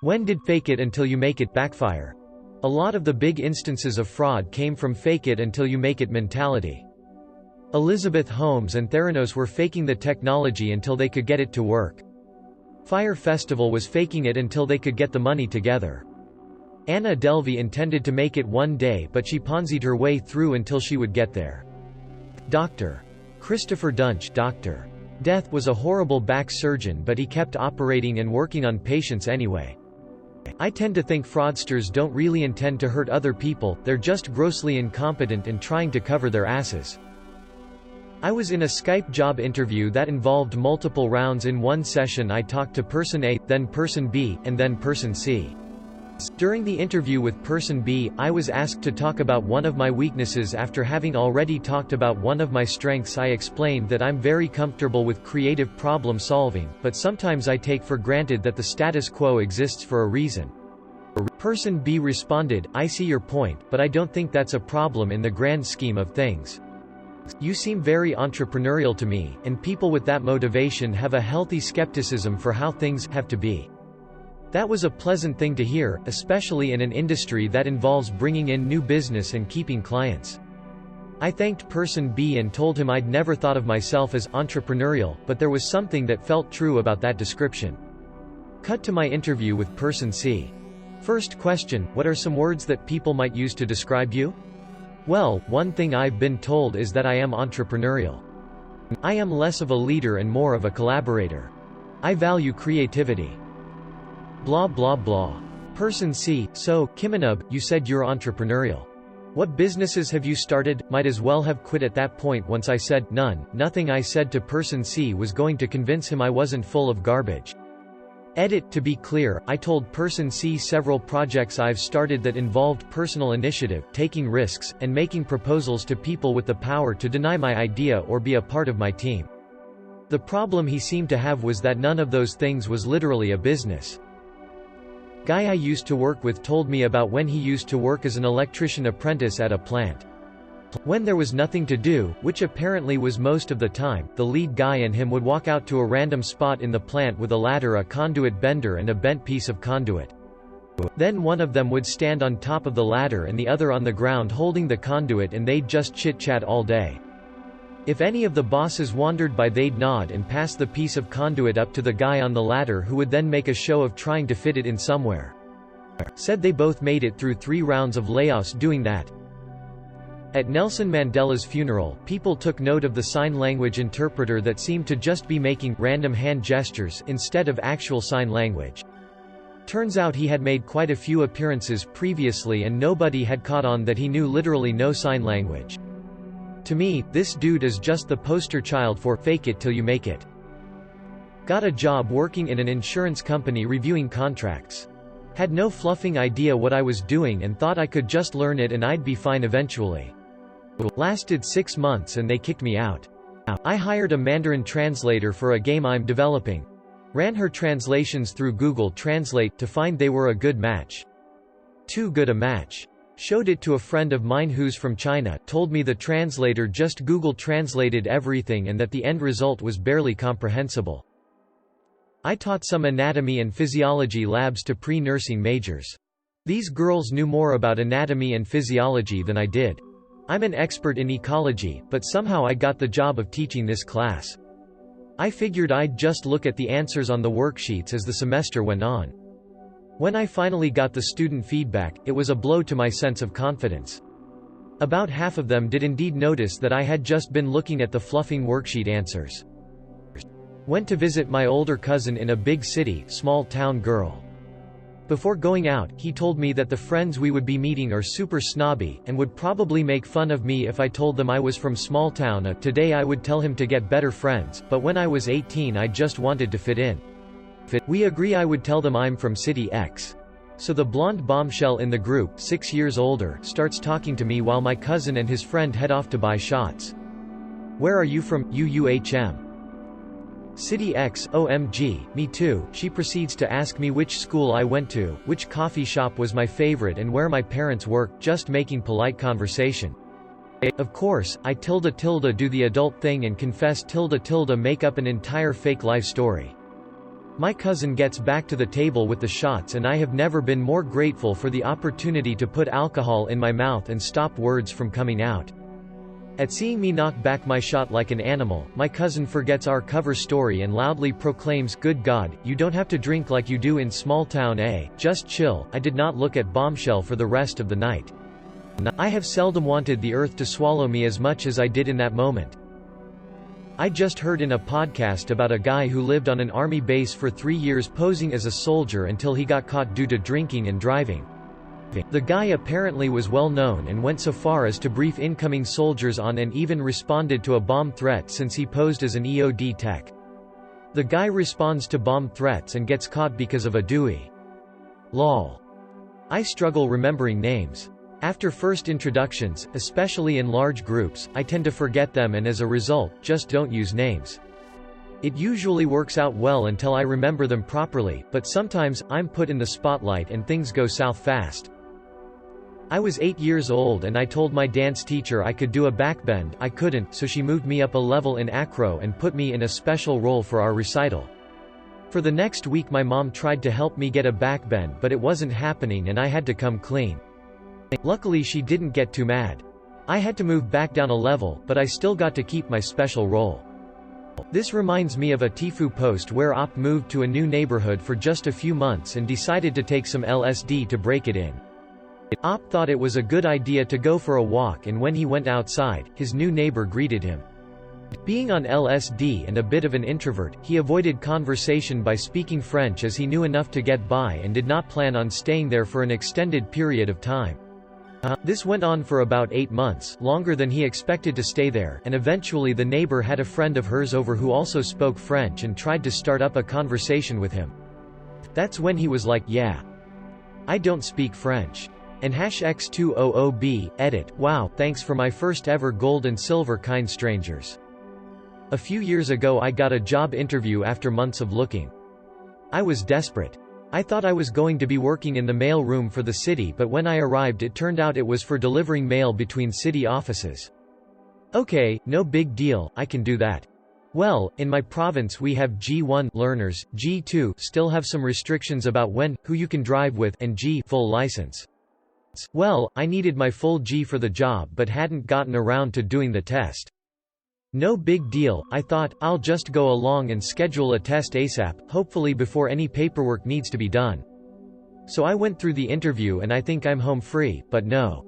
When did fake it until you make it backfire? A lot of the big instances of fraud came from fake it until you make it mentality. Elizabeth Holmes and Theranos were faking the technology until they could get it to work. Fire Festival was faking it until they could get the money together. Anna Delvey intended to make it one day, but she Ponzi'd her way through until she would get there. Dr. Christopher Dunch, Dr. Death, was a horrible back surgeon, but he kept operating and working on patients anyway. I tend to think fraudsters don't really intend to hurt other people, they're just grossly incompetent and trying to cover their asses. I was in a Skype job interview that involved multiple rounds. In one session I talked to person A, then person B, and then person C. During the interview with person B, I was asked to talk about one of my weaknesses. After having already talked about one of my strengths, I explained that I'm very comfortable with creative problem solving, but sometimes I take for granted that the status quo exists for a reason. Person B responded, "I see your point, but I don't think that's a problem in the grand scheme of things. You seem very entrepreneurial to me, and people with that motivation have a healthy skepticism for how things have to be." That was a pleasant thing to hear, especially in an industry that involves bringing in new business and keeping clients. I thanked person B and told him I'd never thought of myself as entrepreneurial, but there was something that felt true about that description. Cut to my interview with person C. First question: what are some words that people might use to describe you? Well, one thing I've been told is that I am entrepreneurial. I am less of a leader and more of a collaborator. I value creativity. Blah blah blah. Person C: so, Kiminub, you said you're entrepreneurial. What businesses have you started? Might as well have quit at that point. Once I said, none. Nothing I said to person C was going to convince him I wasn't full of garbage. Edit: to be clear, I told person C several projects I've started that involved personal initiative, taking risks, and making proposals to people with the power to deny my idea or be a part of my team. The problem he seemed to have was that none of those things was literally a business. Guy I used to work with told me about when he used to work as an electrician apprentice at a plant. When there was nothing to do, which apparently was most of the time, the lead guy and him would walk out to a random spot in the plant with a ladder, a conduit bender and a bent piece of conduit. Then one of them would stand on top of the ladder and the other on the ground holding the conduit, and they'd just chit-chat all day. If any of the bosses wandered by, they'd nod and pass the piece of conduit up to the guy on the ladder, who would then make a show of trying to fit it in somewhere. Said they both made it through 3 rounds of layoffs doing that. At Nelson Mandela's funeral, people took note of the sign language interpreter that seemed to just be making random hand gestures instead of actual sign language. Turns out he had made quite a few appearances previously and nobody had caught on that he knew literally no sign language. To me, this dude is just the poster child for fake it till you make it. Got a job working in an insurance company reviewing contracts. Had no fluffing idea what I was doing and thought I could just learn it and I'd be fine eventually. Lasted 6 months and they kicked me out. I hired a Mandarin translator for a game I'm developing. Ran her translations through Google Translate to find they were a good match. Too good a match. Showed it to a friend of mine who's from China, told me the translator just Google translated everything and that the end result was barely comprehensible. I taught some anatomy and physiology labs to pre-nursing majors. These girls knew more about anatomy and physiology than I did. I'm an expert in ecology, but somehow I got the job of teaching this class. I figured I'd just look at the answers on the worksheets as the semester went on. When I finally got the student feedback, it was a blow to my sense of confidence. About half of them did indeed notice that I had just been looking at the fluffing worksheet answers. Went to visit my older cousin in a big city, small town girl. Before going out, he told me that the friends we would be meeting are super snobby, and would probably make fun of me if I told them I was from small town. Today I would tell him to get better friends, but when I was 18 I just wanted to fit in. We agree I would tell them I'm from City X. So the blonde bombshell in the group, 6 years older, starts talking to me while my cousin and his friend head off to buy shots. Where are you from? UUHM. City X. OMG, me too. She proceeds to ask me which school I went to, which coffee shop was my favorite and where my parents work, just making polite conversation. Of course, I do the adult thing and confess make up an entire fake life story. My cousin gets back to the table with the shots and I have never been more grateful for the opportunity to put alcohol in my mouth and stop words from coming out. At seeing me knock back my shot like an animal, my cousin forgets our cover story and loudly proclaims, "Good God, you don't have to drink like you do in small town A, just chill." I did not look at Bombshell for the rest of the night. I have seldom wanted the earth to swallow me as much as I did in that moment. I just heard in a podcast about a guy who lived on an army base for 3 years posing as a soldier until he got caught due to drinking and driving. The guy apparently was well known and went so far as to brief incoming soldiers on and even responded to a bomb threat since he posed as an EOD tech. The guy responds to bomb threats and gets caught because of a Dewey. Lol. I struggle remembering names. After first introductions, especially in large groups, I tend to forget them and as a result, just don't use names. It usually works out well until I remember them properly, but sometimes, I'm put in the spotlight and things go south fast. I was 8 years old and I told my dance teacher I could do a backbend. I couldn't, so she moved me up a level in acro and put me in a special role for our recital. For the next week my mom tried to help me get a backbend but it wasn't happening and I had to come clean. Luckily she didn't get too mad. I had to move back down a level, but I still got to keep my special role. This reminds me of a Tifu post where Op moved to a new neighborhood for just a few months and decided to take some LSD to break it in. Op thought it was a good idea to go for a walk and when he went outside, his new neighbor greeted him. Being on LSD and a bit of an introvert, he avoided conversation by speaking French as he knew enough to get by and did not plan on staying there for an extended period of time. This went on for about 8 months, longer than he expected to stay there, and eventually the neighbor had a friend of hers over who also spoke French and tried to start up a conversation with him. That's when he was like, "Yeah, I don't speak French." And #X200B, edit, "Wow, thanks for my first ever gold and silver kind strangers." A few years ago I got a job interview after months of looking. I was desperate. I thought I was going to be working in the mail room for the city, but when I arrived it turned out it was for delivering mail between city offices. Okay, no big deal, I can do that. Well, in my province we have G1 learners, G2 still have some restrictions about when, who you can drive with, and G full license. Well, I needed my full G for the job but hadn't gotten around to doing the test. No big deal, I thought, I'll just go along and schedule a test ASAP, hopefully before any paperwork needs to be done. So I went through the interview and I think I'm home free, but no.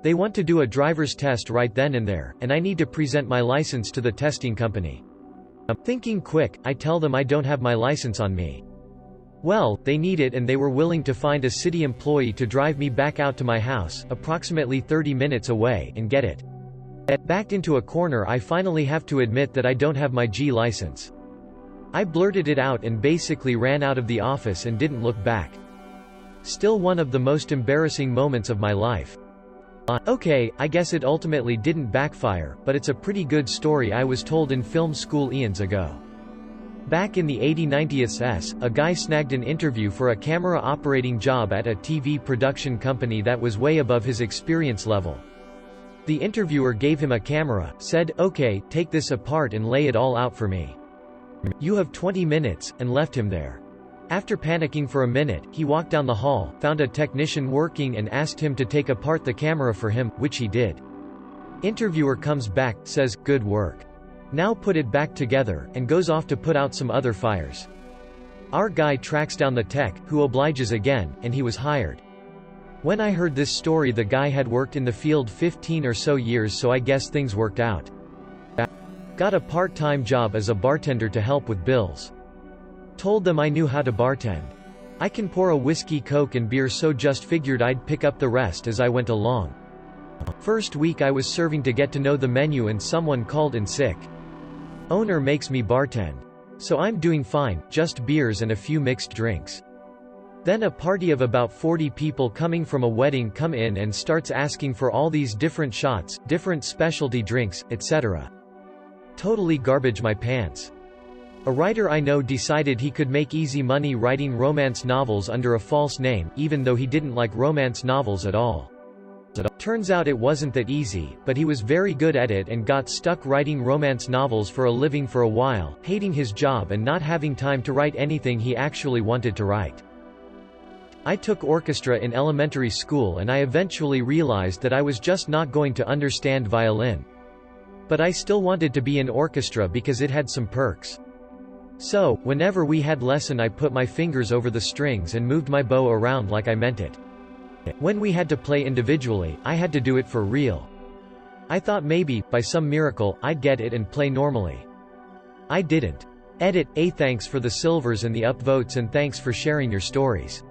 They want to do a driver's test right then and there, and I need to present my license to the testing company. Thinking quick, I tell them I don't have my license on me. Well, they need it and they were willing to find a city employee to drive me back out to my house, approximately 30 minutes away, and get it. Backed into a corner I finally have to admit that I don't have my G license. I blurted it out and basically ran out of the office and didn't look back. Still one of the most embarrassing moments of my life. Okay, I guess it ultimately didn't backfire, but it's a pretty good story I was told in film school eons ago. Back in the 80-90s, a guy snagged an interview for a camera operating job at a TV production company that was way above his experience level. The interviewer gave him a camera, said, "Okay, take this apart and lay it all out for me. You have 20 minutes, and left him there. After panicking for a minute, he walked down the hall, found a technician working and asked him to take apart the camera for him, which he did. Interviewer comes back, says, "Good work. Now put it back together," and goes off to put out some other fires. Our guy tracks down the tech, who obliges again, and he was hired. When I heard this story, the guy had worked in the field 15 or so years, so I guess things worked out. Got a part-time job as a bartender to help with bills. Told them I knew how to bartend. I can pour a whiskey, Coke and beer, so just figured I'd pick up the rest as I went along. First week I was serving to get to know the menu and someone called in sick. Owner makes me bartend. So I'm doing fine, just beers and a few mixed drinks. Then a party of about 40 people coming from a wedding come in and starts asking for all these different shots, different specialty drinks, etc. Totally garbage my pants. A writer I know decided he could make easy money writing romance novels under a false name, even though he didn't like romance novels at all. Turns out it wasn't that easy, but he was very good at it and got stuck writing romance novels for a living for a while, hating his job and not having time to write anything he actually wanted to write. I took orchestra in elementary school and I eventually realized that I was just not going to understand violin. But I still wanted to be in orchestra because it had some perks. So, whenever we had lesson I put my fingers over the strings and moved my bow around like I meant it. When we had to play individually, I had to do it for real. I thought maybe, by some miracle, I'd get it and play normally. I didn't. Thanks for the silvers and the upvotes and thanks for sharing your stories.